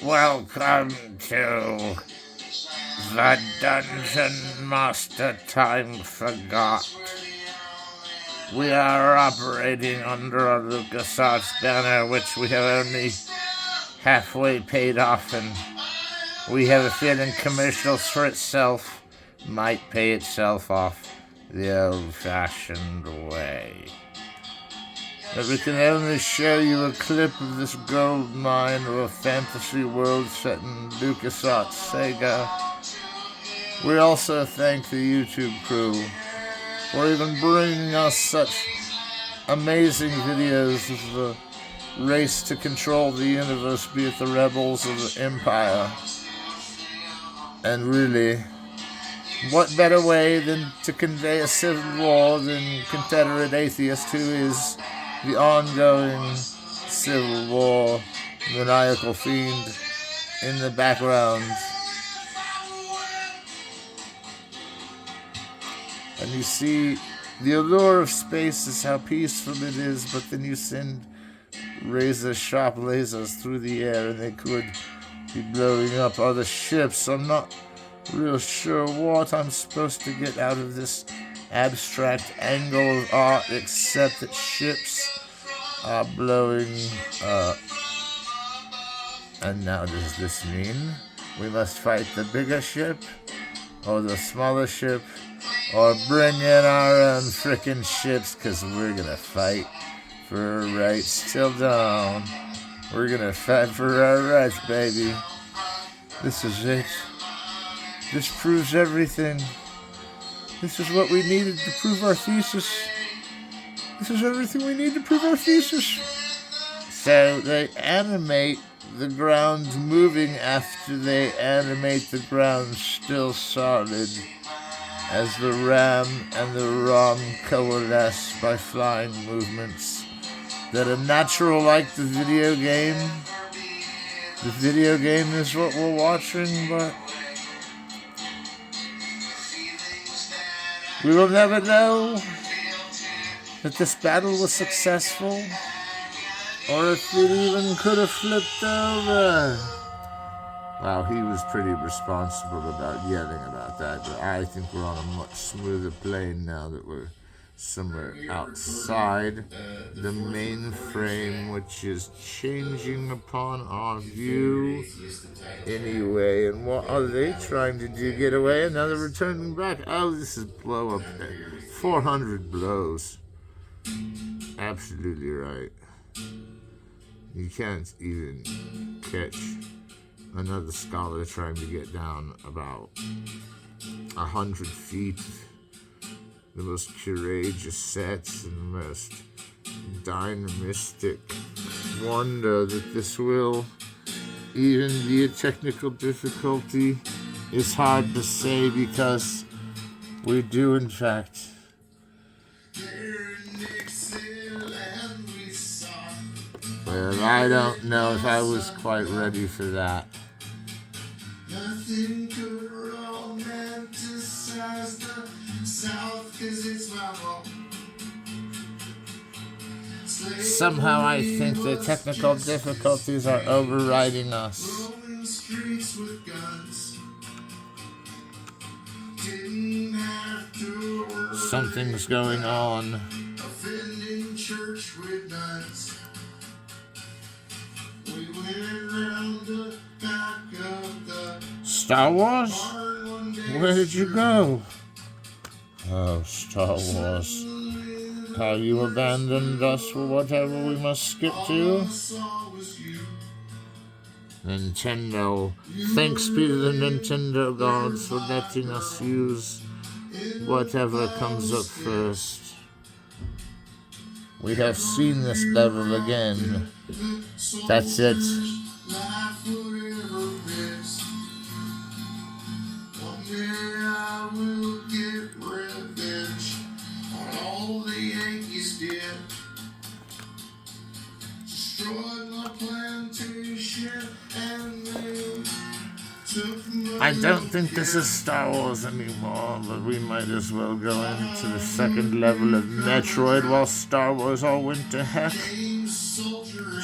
Welcome to the Dungeon Master Time Forgot. We are operating under a LucasArts banner, which we have only halfway paid off, and we have a feeling commercials for itself might pay itself off the old-fashioned way. But we can only show you a clip of this gold mine of a fantasy world set in LucasArts Sega. We also thank the YouTube crew for even bringing us such amazing videos of the race to control the universe, be it the rebels or the Empire. And really, what better way than to convey a civil war than Confederate Atheist, who is the ongoing civil war maniacal fiend in the background. And you see, the allure of space is how peaceful it is, but then you send razor-sharp lasers through the air and they could be blowing up other ships. I'm not real sure what I'm supposed to get out of this abstract angle of art, except that ships are blowing up. And now does this mean we must fight the bigger ship, or the smaller ship, or bring in our own frickin' ships, cause we're gonna fight for our rights till dawn. We're gonna fight for our rights, baby. This is it. This proves everything. This is what we needed to prove our thesis. This is everything we need to prove our thesis. So they animate the ground moving after they animate the ground still solid, as the RAM and the ROM coalesce by flying movements that are natural like the video game. The video game is what we're watching, but we will never know that this battle was successful, or if it even could have flipped over. Wow, he was pretty responsible about yelling about that, but I think we're on a much smoother plane now that we're somewhere outside the mainframe, which is changing upon our view anyway. And what are they trying to do? Get away? And now they're returning back. Oh, this is blow up. 400 blows. Absolutely right. You can't even catch another scholar trying to get down about 100 feet. The most courageous sets and the most dynamistic wonder that this will even be a technical difficulty is hard to say, because we do in fact well, I don't know if I was quite ready for that. Nothing could romanticize the South, 'cause it's my home. Somehow I think the technical difficulties are overriding us. Something's going on. Star Wars? Where did you go? Oh, Star Wars. How you abandoned us for whatever we must skip to? Nintendo. Thanks be to the Nintendo gods for letting us use whatever comes up first. We have seen this level again. That's it. I will get revenge on all the Yankees did. Destroyed my plantation and they took my... I don't think this is Star Wars anymore, but we might as well go into the second level of Metroid while Star Wars all went to heck.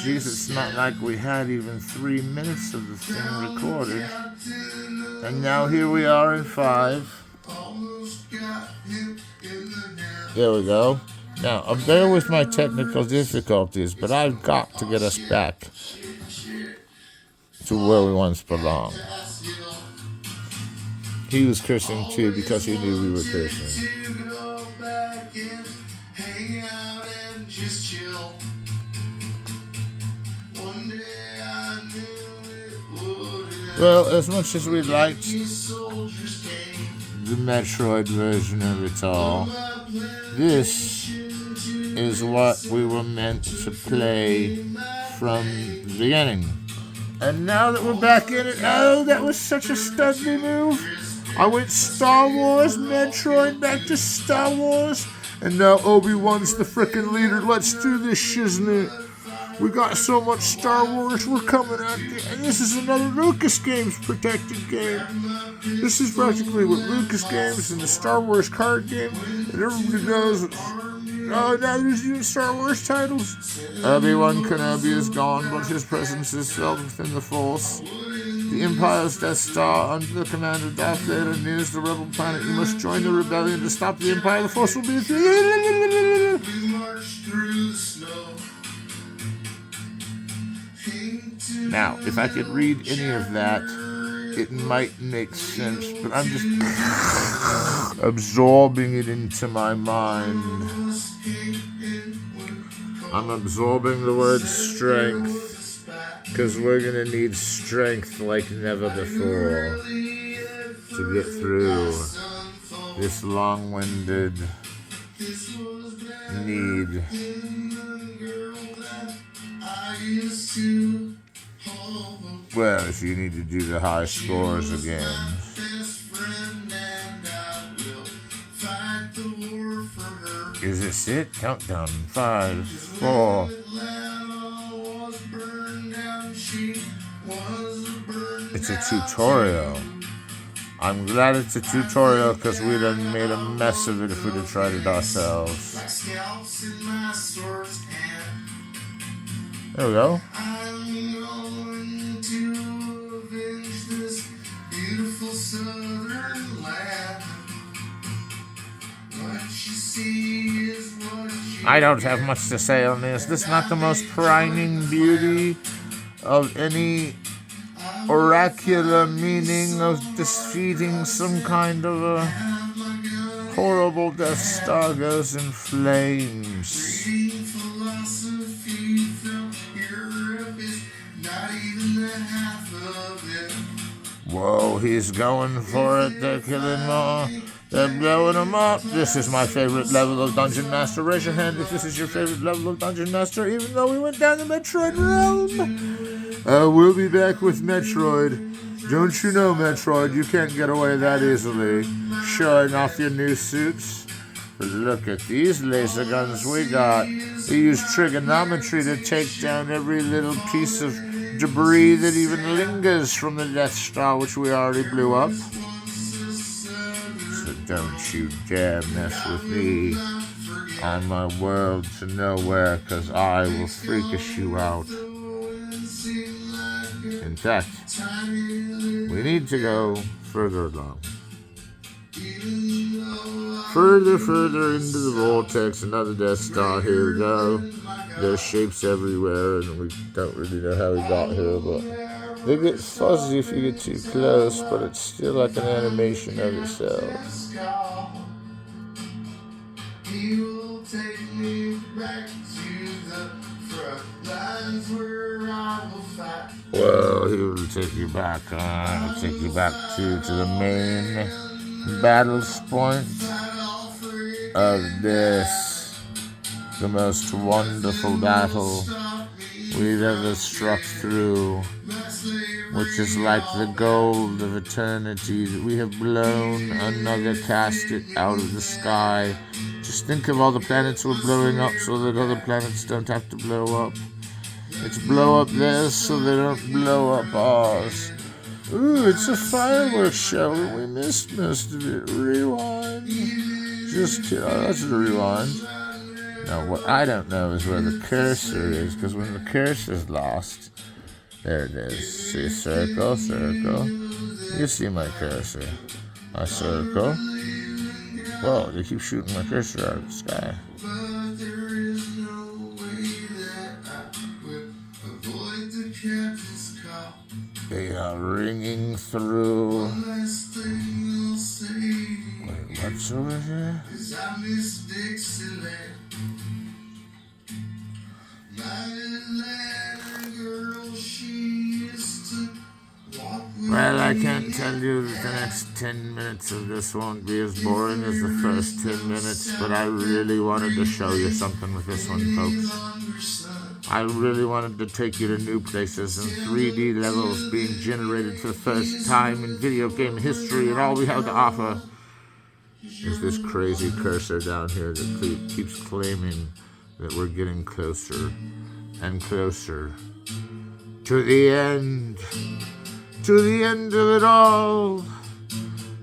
Geez, it's not like we had even 3 minutes of the thing recorded. And now here we are in 5. There we go. Now, bear with my technical difficulties, but I've got to get us back to where we once belonged. He was cursing too because he knew we were cursing. Well, as much as we liked the Metroid version of it all, this is what we were meant to play from the beginning. And now that we're back in it, oh, that was such a studly move. I went Star Wars, Metroid, back to Star Wars, and now Obi-Wan's the frickin' leader. Let's do this shiznit. We got so much Star Wars, we're coming out there, and this is another Lucas Games protected game. This is practically what Lucas Games and the Star Wars card game, and everybody knows. Oh, now there's new Star Wars titles. Obi-Wan Kenobi is gone, but his presence is felt within the Force. The Empire's Death Star, under the command of Darth Vader, nears the rebel planet. You must join the rebellion to stop the Empire. The Force will be with you. Now, if I could read any of that, it might make sense, but I'm just absorbing it into my mind. I'm absorbing the word strength, because we're going to need strength like never before to get through this long-winded need. Well, if you need to do the high scores again. Is this it? Countdown. 5, 4. It's a tutorial. I'm glad it's a tutorial because we'd have made a mess of it if we'd have tried it ourselves. There we go. I don't have much to say on this. This is not the most priming beauty of any oracular meaning of defeating some kind of a horrible Death Star goes in flames. Whoa, he's going for it. They're killing more. They're blowing them up. This is my favorite level of Dungeon Master. Raise your hand if this is your favorite level of Dungeon Master, even though we went down the Metroid realm. We'll be back with Metroid. Don't you know, Metroid, you can't get away that easily. Showing off your new suits. But look at these laser guns we got. We use trigonometry to take down every little piece of debris that even lingers from the Death Star, which we already blew up. So don't you dare mess with me on my world to nowhere, cause I will freakish you out. In fact, we need to go further along. Further into the vortex, another Death Star. Here we go. There's shapes everywhere, and we don't really know how we got here, but they get fuzzy if you get too close, but it's still like an animation of itself. He will take me back to the front lines where I will fight. Well, he will take you back, to the main battle's point of this, the most wonderful battle we've ever struck through, which is like the gold of eternity that we have blown another casket out of the sky. Just think of all the planets we're blowing up so that other planets don't have to blow up. It's blow up theirs so they don't blow up ours. Ooh, it's a fireworks show and we missed most of it. Rewind. Just kidding. Oh, that's a rewind. Now, what I don't know is where the cursor is, because when the cursor's lost, there it is. See, circle, circle. You see my cursor. My circle. Whoa, they keep shooting my cursor out of the sky. They are ringing through. Wait, what's over here? Well, I can't tell you that the next 10 minutes of this won't be as boring as the first 10 minutes, but I really wanted to show you something with this one, folks. I really wanted to take you to new places and 3D levels being generated for the first time in video game history, and all we have to offer is this crazy cursor down here that keeps claiming that we're getting closer and closer to the end. To the end of it all,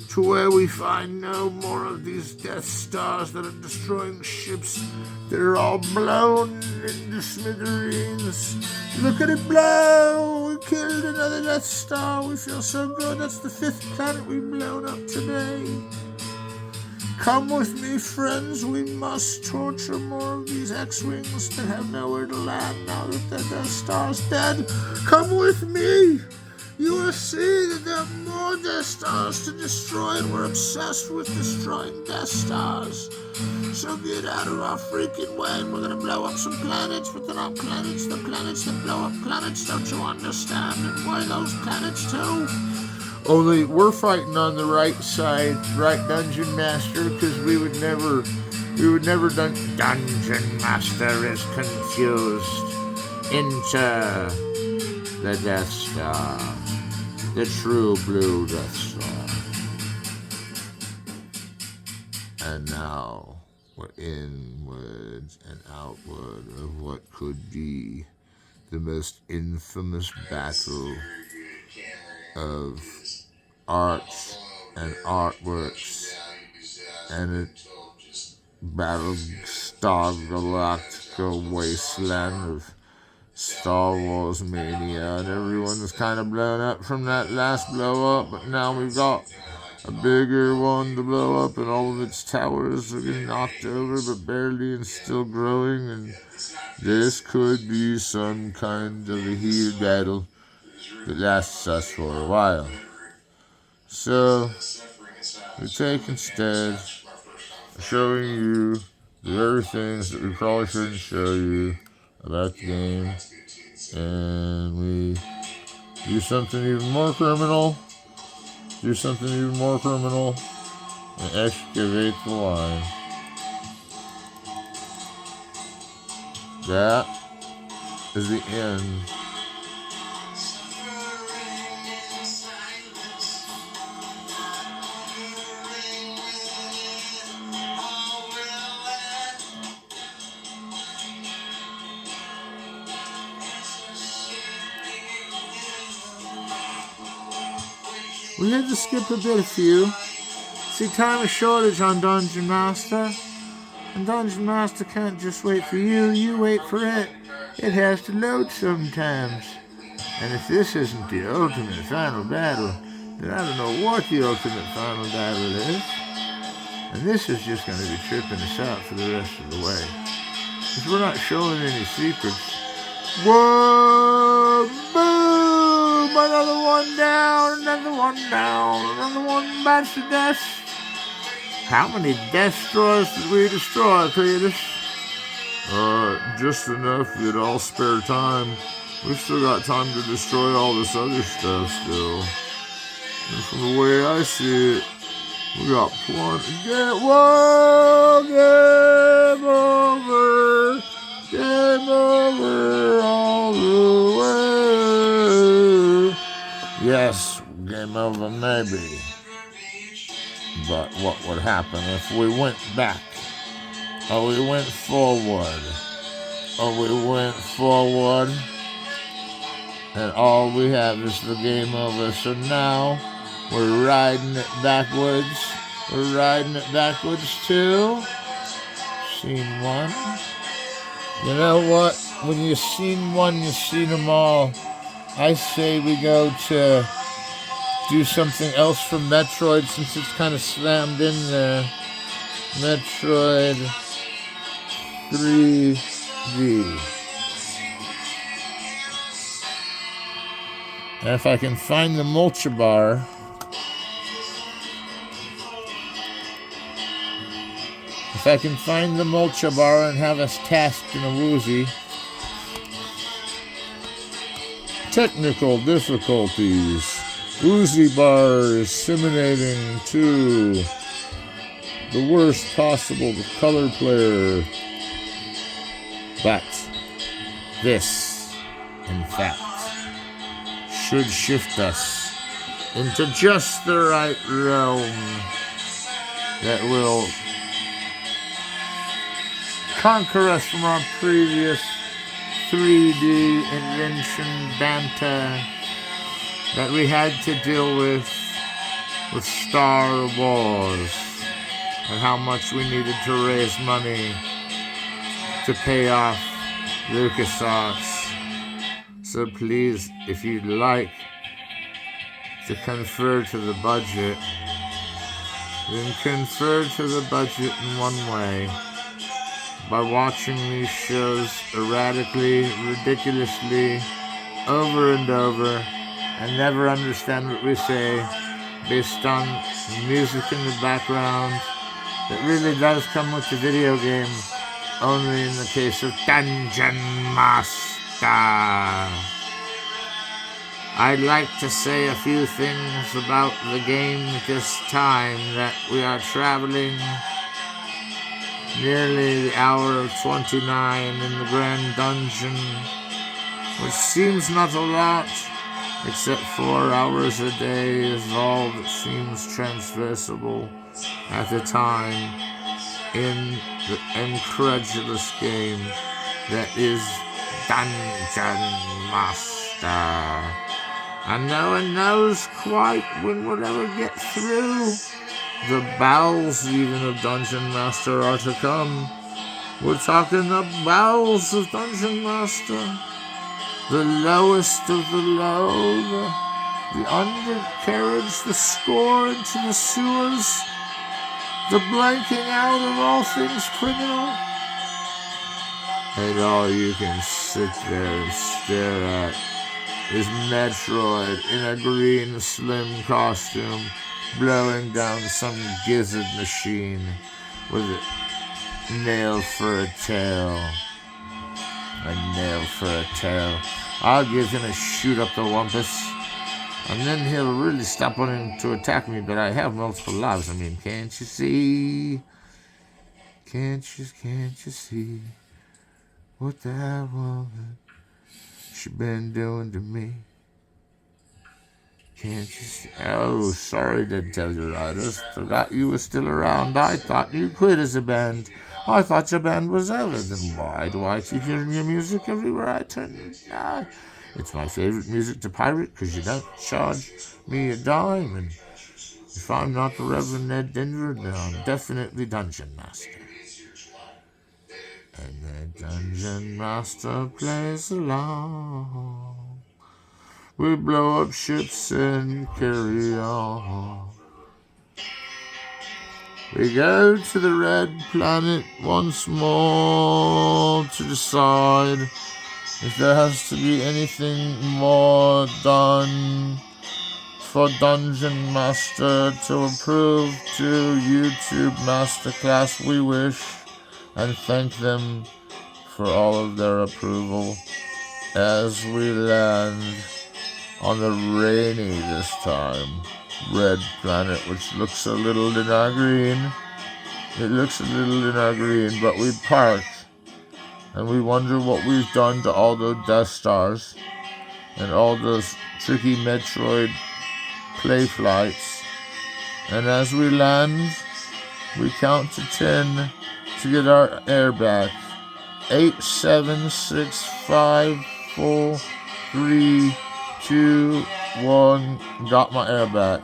to where we find no more of these Death Stars that are destroying ships that are all blown into smithereens. Look at it blow! We killed another Death Star. We feel so good. That's the 5th planet we've blown up today. Come with me, friends. We must torture more of these X-Wings that have nowhere to land now that their Death Star's dead. Come with me. You will see that there are more Death Stars to destroy, and we're obsessed with destroying Death Stars. So get out of our freaking way, and we're gonna blow up some planets, but they're not planets, they're planets that blow up planets, don't you understand? And why those planets too? Only we're fighting on the right side, right, Dungeon Master, because we would never Dungeon Master is confused into the Death Star. The true blue Death Star. And now we're inwards and outward of what could be the most infamous battle of arts and artworks and a Battlestar Galactica wasteland of Star Wars mania, and everyone was kind of blown up from that last blow up, but now we've got a bigger one to blow up, and all of its towers are getting knocked over, but barely, and still growing, and this could be some kind of a heated battle that lasts us for a while. So, we take instead showing you the very things that we probably shouldn't show you about the game, and we do something even more criminal, and excavate the line. That is the end. We had to skip a bit of few. See, time is shortage on Dungeon Master. And Dungeon Master can't just wait for you, you wait for it. It has to load sometimes. And if this isn't the ultimate final battle, then I don't know what the ultimate final battle is. And this is just going to be tripping us out for the rest of the way. Because we're not showing any secrets. Whoa! Boom! Another one down, another one bites the dust. How many Death Stars did we destroy, Cletus? Just enough that all spare time. We've still got time to destroy all this other stuff still. And from the way I see it, we got plenty. Whoa! Game over! Game over all the way. Yes, game over maybe. But what would happen if we went back? Or we went forward? And all we have is the game over. So now we're riding it backwards. We're riding it backwards too. seen one. You know what? When you've seen one, you've seen them all. I say we go to do something else from Metroid since it's kind of slammed in there. Metroid 3D. And if I can find the Mulcha Bar, and have us tasked in a woozy. Technical difficulties. Woozy bar is simulating to the worst possible color player. But this, in fact, should shift us into just the right realm that will conquer us from our previous 3D invention banter that we had to deal with Star Wars and how much we needed to raise money to pay off LucasArts. So please, if you'd like to confer to the budget, then confer to the budget in one way. By watching these shows erratically, ridiculously, over and over, and never understand what we say, based on music in the background that really does come with the video game, only in the case of Dungeon Master. I'd like to say a few things about the game at this time, that we are traveling nearly the hour of 29 in the Grand Dungeon, which seems not a lot, except 4 hours a day is all that seems transversable at the time in the incredulous game that is Dungeon Master. And no one knows quite when we'll ever get through. The bowels even of Dungeon Master are to come. We're talking the bowels of Dungeon Master. The lowest of the low, the undercarriage, the score into the sewers, the blanking out of all things criminal. And all you can sit there and stare at is Metroid in a green slim costume, blowing down some gizzard machine with a nail for a tail. A nail for a tail. I'll give him a shoot up the wampus, and then he'll really stop wanting to attack me, but I have multiple lives. I mean, can't you see? Can't you see what that woman, she been doing to me? Can't you see? Oh, sorry to tell you, Riders. Forgot you were still around. I thought you quit as a band. I thought your band was over. Then why do I keep hearing your music everywhere I turn? It's my favorite music to pirate, because you don't charge me a dime. And if I'm not the Reverend Ned Denver, then I'm definitely Dungeon Master. And the Dungeon Master plays along. We blow up ships and carry on. We go to the red planet once more to decide if there has to be anything more done for Dungeon Master to approve to YouTube Masterclass. We wish and thank them for all of their approval as we land on the rainy, this time, red planet, which looks a little in our green. It looks a little in our green, but we park and we wonder what we've done to all those Death Stars and all those tricky Metroid play flights. And as we land, we count to 10 to get our air back. 8, 7, 6, 5, 4, 3, 2, 1, got my air back.